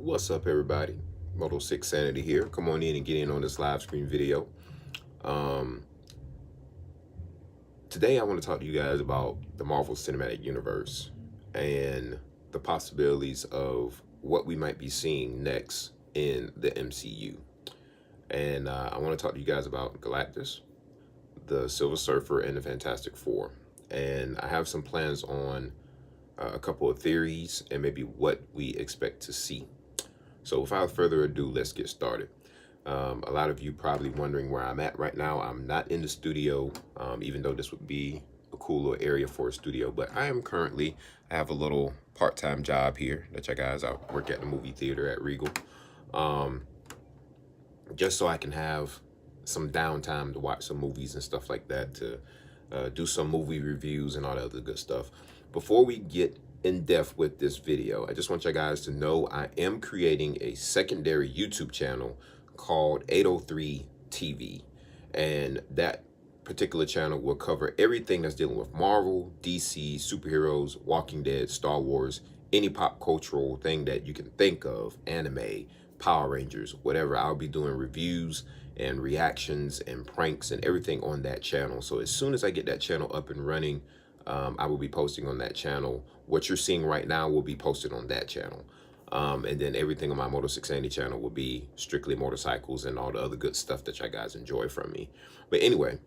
What's up, everybody? Moto 6 Sanity here. Come on in and get in on this live stream video. Um, Today, I want to talk to you guys about the Marvel Cinematic Universe and the possibilities of what we might be seeing next in the MCU. And I want to talk to you guys about Galactus, the Silver Surfer, and the Fantastic Four. And I have some plans on a couple of theories and maybe what we expect to see. So without further ado, let's get started. A lot of you probably wondering where I'm at right now. I'm not in the studio, even though this would be a cool little area for a studio, but I have a little part-time job here that you guys, I work at the movie theater at Regal, just so I can have some downtime to watch some movies and stuff like that, to do some movie reviews and all that other good stuff. Before we get in depth with this video, I just want you guys to know I am creating a secondary YouTube channel called 803 TV, and that particular channel will cover everything that's dealing with Marvel, DC, superheroes, Walking Dead, Star Wars, any pop cultural thing that you can think of, anime, Power Rangers, whatever. I'll be doing reviews and reactions and pranks and everything on that channel. So as soon as I get that channel up and running, I will be posting on that channel. What you're seeing right now will be posted on that channel. And then everything on my Moto 690 channel will be strictly motorcycles and all the other good stuff that you guys enjoy from me. But anyway,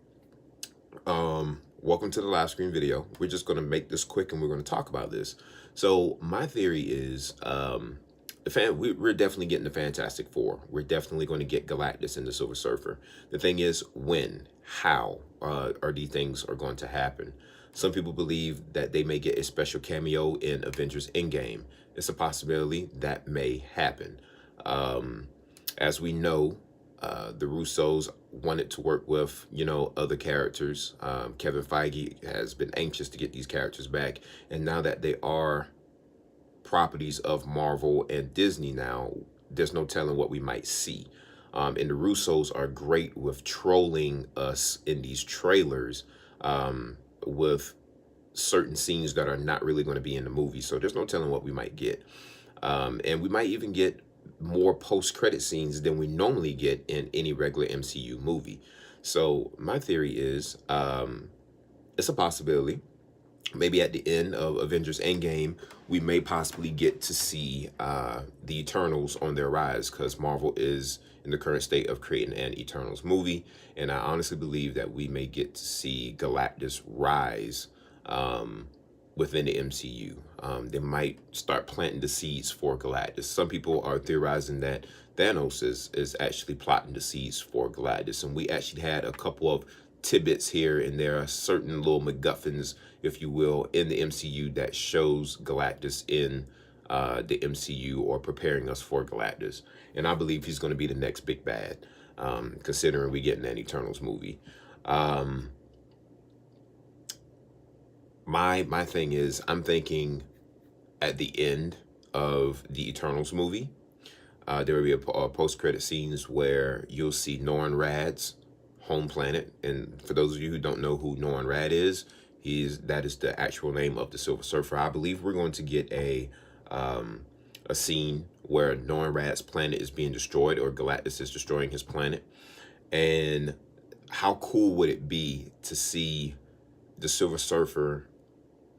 welcome to the live stream video. We're just going to make this quick and we're going to talk about this. So my theory is, we're definitely getting the Fantastic Four. We're definitely going to get Galactus and the Silver Surfer. The thing is, when, how are these things are going to happen? Some people believe that they may get a special cameo in Avengers Endgame. It's a possibility that may happen. As we know, the Russos wanted to work with, other characters. Kevin Feige has been anxious to get these characters back. And now that they are properties of Marvel and Disney now, there's no telling what we might see. And the Russos are great with trolling us in these trailers, with certain scenes that are not really going to be in the movie. So there's no telling what we might get. And we might even get more post-credit scenes than we normally get in any regular MCU movie. So my theory is, it's a possibility. Maybe at the end of Avengers Endgame, we may possibly get to see the Eternals on their rise, because Marvel is in the current state of creating an Eternals movie. And I honestly believe that we may get to see Galactus rise within the MCU. They might start planting the seeds for Galactus. Some people are theorizing that Thanos is actually plotting the seeds for Galactus. And we actually had a couple of tidbits here and there, certain little MacGuffins, if you will, in the MCU that shows Galactus in the MCU, or preparing us for Galactus. And I believe he's going to be the next big bad, considering we getting an Eternals movie. My thing is, I'm thinking at the end of the Eternals movie, there will be a post-credit scenes where you'll see Norrin Radd's home planet. And for those of you who don't know who Norrin Radd is, that is the actual name of the Silver Surfer. I believe we're going to get a scene where Norrin Radd's planet is being destroyed, or Galactus is destroying his planet. And how cool would it be to see the Silver Surfer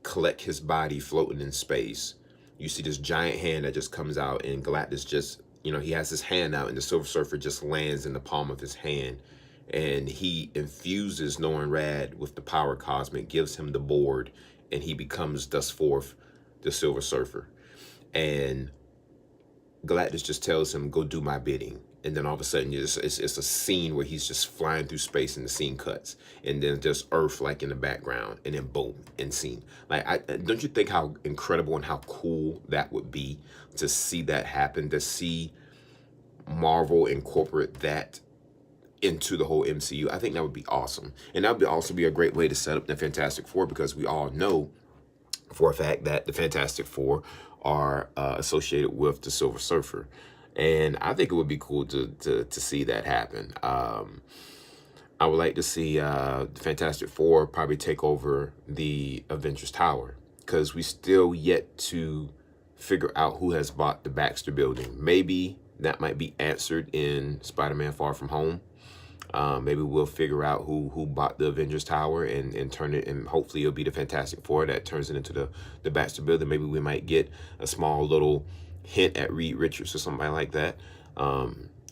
collect his body floating in space? You see this giant hand that just comes out, and Galactus just, he has his hand out, and the Silver Surfer just lands in the palm of his hand. And he infuses Norrin Radd with the power cosmic, gives him the board, and he becomes thus forth the Silver Surfer. And Galactus just tells him, go do my bidding. And then all of a sudden, it's a scene where he's just flying through space, and the scene cuts. And then just Earth, like, in the background. And then boom, end scene. Like, don't you think how incredible and how cool that would be to see that happen? To see Marvel incorporate that into the whole MCU. I think that would be awesome. And that would also be a great way to set up the Fantastic Four, because we all know for a fact that the Fantastic Four are associated with the Silver Surfer. And I think it would be cool to see that happen. I would like to see the Fantastic Four probably take over the Avengers Tower, because we still yet to figure out who has bought the Baxter building. Maybe that might be answered in Spider-Man Far From Home. Maybe we'll figure out who bought the Avengers Tower and turn it, and hopefully it'll be the Fantastic Four that turns it into the Baxter building. Maybe we might get a small little hint at Reed Richards or somebody like that.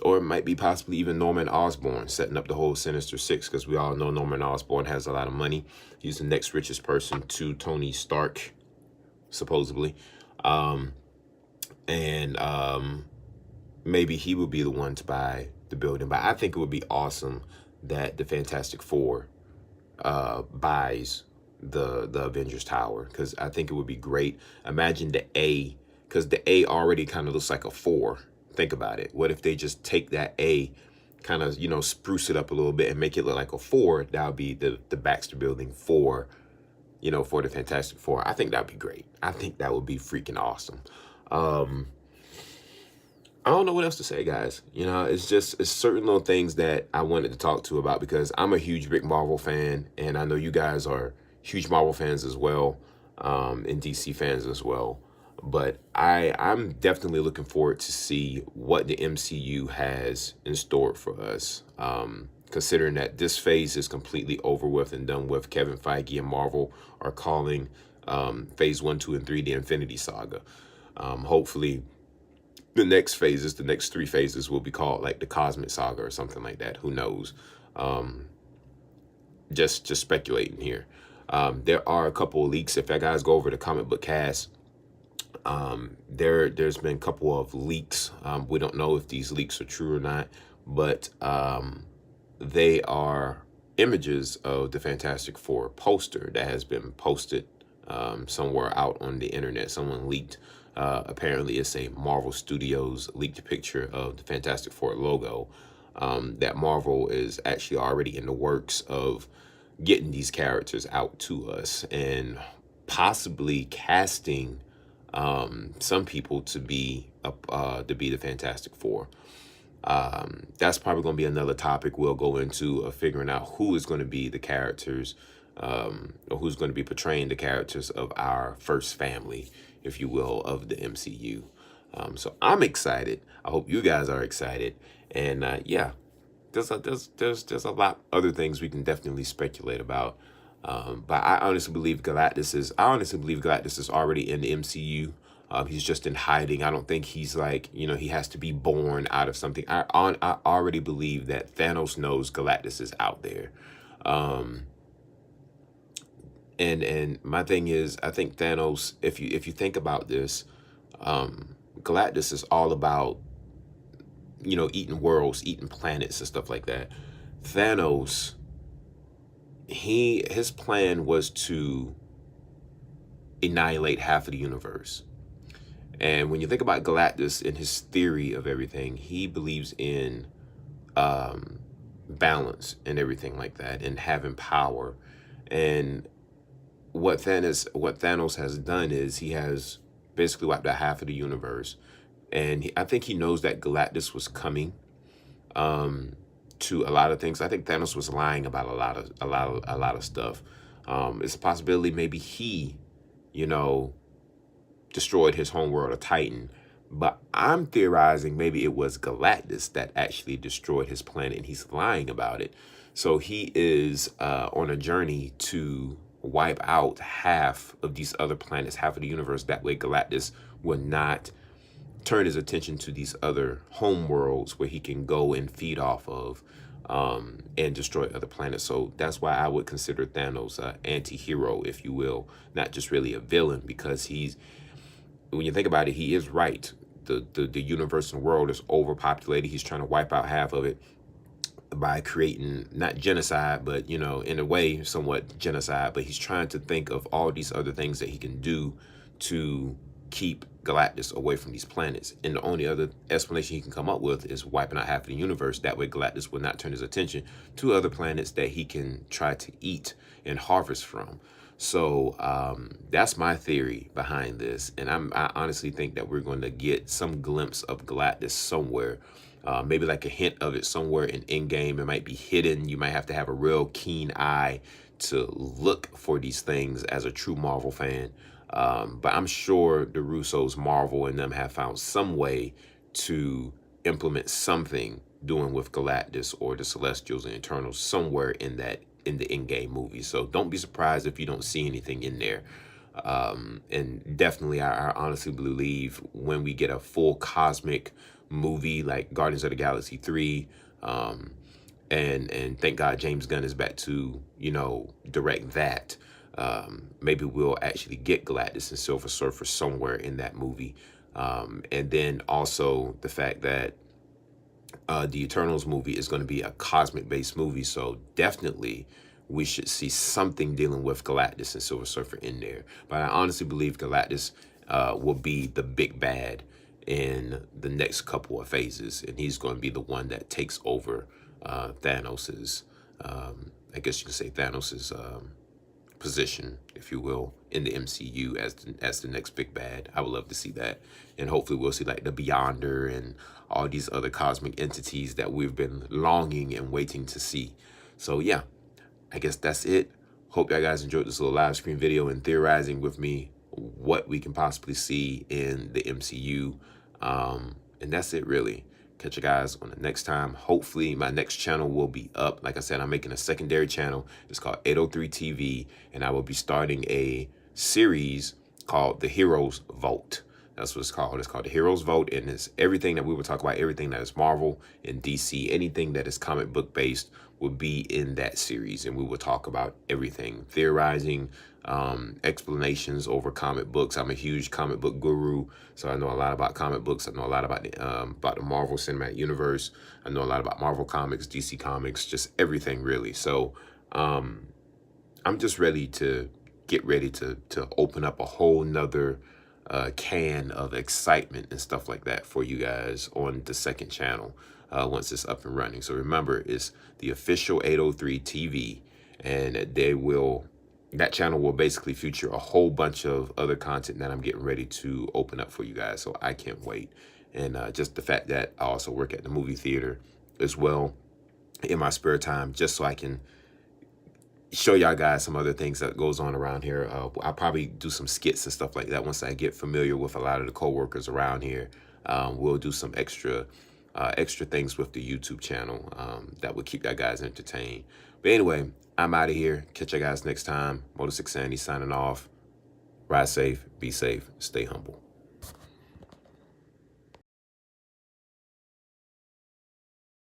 Or it might be possibly even Norman Osborn setting up the whole Sinister Six, because we all know Norman Osborn has a lot of money. He's the next richest person to Tony Stark, supposedly. Maybe he would be the one to buy the building. But I think it would be awesome that the Fantastic Four buys the Avengers Tower, because I think it would be great. Imagine the A, because the A already kind of looks like a 4. Think about it. What if they just take that A, kind of, you know, spruce it up a little bit and make it look like a 4? That would be the Baxter building for, you know, for the Fantastic Four. I think that'd be great. I think that would be freaking awesome. I don't know what else to say, guys. You know, it's certain little things that I wanted to talk to about, because I'm a huge big Marvel fan, and I know you guys are huge Marvel fans as well, and DC fans as well. But I'm definitely looking forward to see what the MCU has in store for us. Considering that this phase is completely over with and done with. Kevin Feige and Marvel are calling phase 1, 2, and 3 the Infinity Saga. Hopefully the next phases, the next 3 phases, will be called like the Cosmic Saga or something like that. Who knows? Just speculating here. There are a couple of leaks. If you guys go over the Comic Book Cast, there's been a couple of leaks. We don't know if these leaks are true or not, but they are images of the Fantastic Four poster that has been posted somewhere out on the internet. Someone leaked, apparently it's a Marvel Studios leaked picture of the Fantastic Four logo. That Marvel is actually already in the works of getting these characters out to us and possibly casting some people to be the Fantastic Four. That's probably going to be another topic we'll go into, of figuring out who is going to be the characters, or who's going to be portraying the characters of our first family, if you will, of the MCU. So I'm excited. I hope you guys are excited. And yeah, there's a lot other things we can definitely speculate about. But I honestly believe Galactus is already in the MCU. He's just in hiding. I don't think he's like, you know, he has to be born out of something. I already believe that Thanos knows Galactus is out there. And my thing is, I think Thanos, if you think about this, Galactus is all about, you know, eating worlds, eating planets and stuff like that. Thanos, his plan was to annihilate half of the universe. And when you think about Galactus and his theory of everything, he believes in balance and everything like that, and having power. And what Thanos has done is he has basically wiped out half of the universe. And I think he knows that Galactus was coming to a lot of things. I think Thanos was lying about a lot of stuff. It's a possibility maybe he, you know, destroyed his homeworld of Titan, but I'm theorizing maybe it was Galactus that actually destroyed his planet, and he's lying about it. So he is on a journey to wipe out half of these other planets, half of the universe. That way Galactus will not turn his attention to these other home worlds where he can go and feed off of and destroy other planets. So that's why I would consider Thanos an anti-hero, if you will, not just really a villain, because when you think about it, he is right. The universe and world is overpopulated. He's trying to wipe out half of it by creating, not genocide, but, you know, in a way, somewhat genocide. But he's trying to think of all these other things that he can do to keep Galactus away from these planets. And the only other explanation he can come up with is wiping out half of the universe. That way Galactus will not turn his attention to other planets that he can try to eat and harvest from. So that's my theory behind this. And I honestly think that we're going to get some glimpse of Galactus somewhere. Maybe like a hint of it somewhere in Endgame. It might be hidden. You might have to have a real keen eye to look for these things as a true Marvel fan. But I'm sure the Russos, Marvel, and them have found some way to implement something doing with Galactus or the Celestials and Eternals somewhere in the in-game movie. So don't be surprised if you don't see anything in there. And definitely, I honestly believe when we get a full cosmic movie like Guardians of the Galaxy 3, and thank God James Gunn is back to, direct that. Maybe we'll actually get Galactus and Silver Surfer somewhere in that movie. And then also the fact that the Eternals movie is going to be a cosmic based movie. So definitely we should see something dealing with Galactus and Silver Surfer in there. But I honestly believe Galactus will be the big bad in the next couple of phases. And he's going to be the one that takes over Thanos's, I guess you can say Thanos's position, if you will, in the MCU as the next big bad. I would love to see that, and hopefully we'll see like the Beyonder and all these other cosmic entities that we've been longing and waiting to see. So yeah, I guess that's it. Hope y'all guys enjoyed this little live stream video and theorizing with me what we can possibly see in the MCU. And that's it really. Catch you guys on the next time. Hopefully my next channel will be up. Like I said, I'm making a secondary channel. It's called 803 TV, and I will be starting a series called The Heroes Vote. That's what it's called. It's called The Heroes Vote, and it's everything that we will talk about, everything that is Marvel and DC, anything that is comic book based will be in that series, and we will talk about everything, theorizing, explanations over comic books. I'm a huge comic book guru, so I know a lot about comic books. I know a lot about the Marvel Cinematic Universe. I know a lot about Marvel Comics, DC Comics, just everything really. So I'm just ready to get ready to open up a whole nother can of excitement and stuff like that for you guys on the second channel once it's up and running. So remember, it's the official 803 TV, and that channel will basically feature a whole bunch of other content that I'm getting ready to open up for you guys. So I can't wait. And just the fact that I also work at the movie theater as well in my spare time, just so I can show y'all guys some other things that goes on around here. I'll probably do some skits and stuff like that once I get familiar with a lot of the co-workers around here. We'll do some extra things with the YouTube channel that will keep y'all guys entertained. But anyway, I'm out of here. Catch you guys next time. Motor 6 Sandy signing off. Ride safe, be safe, stay humble.